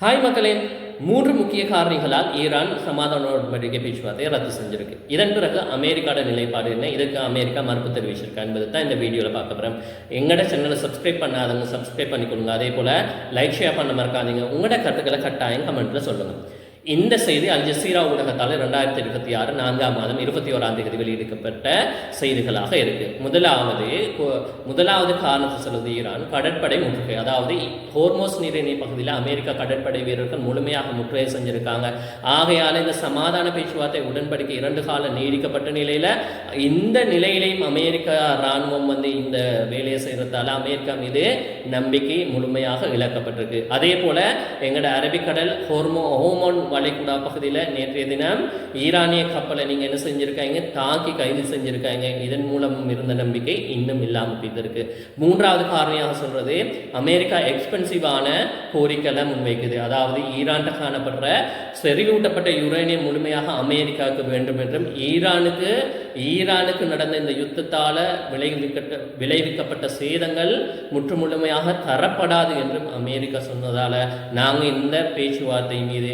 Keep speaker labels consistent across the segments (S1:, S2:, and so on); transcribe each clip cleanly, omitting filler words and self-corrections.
S1: Hi மக்களே, 3 முக்கிய காரணிகளால் ஈரான் சமாதான உடன்படிக்கை பேச்சுவார்த்தையை ரத்து செஞ்சிருக்கு. இதன் பிறகு அமெரிக்காவோட நிலைப்பாடு என்ன, இதுக்கு அமெரிக்கா மறுப்பு தெரிவிச்சிருக்கா என்பது தான் இந்த வீடியோவில் பார்க்க போகிறோம். எங்களோட சேனலை சப்ஸ்கிரைப் பண்ணாதவங்க சப்ஸ்கிரைப் பண்ணிக்கொள்ளுங்க. அதே போல் லைக் ஷேர் பண்ண மறக்காதீங்க. உங்களோட கருத்துக்களை கட்டாயம் கமெண்ட்டில் சொல்லுங்கள். இந்த செய்தி அல் ஜசீரா ஊடகத்தால் 2026 4ஆம் மாதம் 21ஆம் தேதி வெளியிடப்பட்ட செய்திகளாக இருக்கு. முதலாவது காரணத்தை சொல்வது ஈரான் கடற்படை முற்றுகை, அதாவது ஹோர்மோஸ் நீரிணை பகுதியில் அமெரிக்கா கடற்படை வீரர்கள் முழுமையாக முற்றுகை செஞ்சிருக்காங்க. ஆகையால் இந்த சமாதான பேச்சுவார்த்தை உடன்படிக்கை 2 காலம் நீடிக்கப்பட்ட நிலையில் இந்த நிலையிலையும் அமெரிக்க இராணுவம் இந்த வேலையை செய்கிறதால அமெரிக்கா மீது நம்பிக்கை முழுமையாக இழக்கப்பட்டிருக்கு. அதே போல எங்களோட அரபிக்கடல் ஹோமோன் வளைகுடா பகுதியில் நேற்றைய தினம் ஈரானிய கப்பலை நீங்கள் என்ன செஞ்சுருக்காங்க, தாக்கி கைது செஞ்சுருக்காங்க. இதன் மூலம் இருந்த நம்பிக்கை இன்னும் இல்லாமல் போயிருக்கு. 3வது காரணியாக சொல்றது, அமெரிக்கா எக்ஸ்பென்சிவான கோரிக்கைகளை முன்வைக்குது. அதாவது ஈரான் காணப்படுற செறிவூட்டப்பட்ட யுரேனியம் முழுமையாக அமெரிக்காவுக்கு வேண்டும் என்றும் ஈரானுக்கு நடந்த இந்த யுத்தத்தால் விளைவிக்கப்பட்ட சேதங்கள் முழுமையாக தரப்படாது என்றும் அமெரிக்கா சொன்னதால் நாங்கள் இந்த பேச்சுவார்த்தை மீது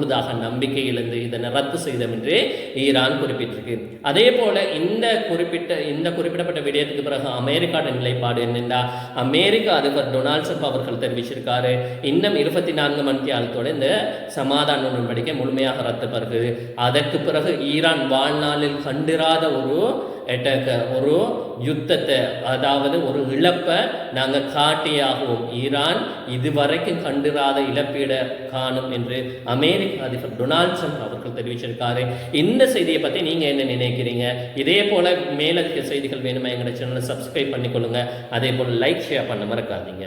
S1: முழுதாக நம்பிக்கை இழந்து இதனை ரத்து செய்தோம் என்று ஈரான் குறிப்பிட்டிருக்கு. அதே போல இந்த குறிப்பிடப்பட்ட விடயத்துக்கு பிறகு அமெரிக்காவின் நிலைப்பாடு என்னென்றா, அமெரிக்க அதிபர் டொனால்ட் ட்ரம்ப் அவர்கள் தெரிவிச்சிருக்காரு, இன்னும் 24 மணி நேரத்தோட இந்த சமாதான உடன்படிக்கை முழுமையாக ரத்து பெறுகிறது. அதற்கு பிறகு ஈரான் வாழ்நாளில் கண்டிராத ஒரு யுத்தத்தை, அதாவது ஒரு இழப்பை நாங்கள் காட்டியாகவும் ஈரான் இதுவரைக்கும் கண்டிராத இழப்பீட காணும் என்று அமெரிக்க அதிபர் டொனால்ட் ட்ரம்ப் அவர்கள் தெரிவிச்சிருக்காரு. இந்த செய்தியை பற்றி நீங்கள் என்ன நினைக்கிறீங்க? இதே போல மேலதிக செய்திகள் வேணுமா எங்களோட சேனலை சப்ஸ்கிரைப் பண்ணிக்கொள்ளுங்க. அதே போல் லைக் ஷேர் பண்ண மறக்காதீங்க.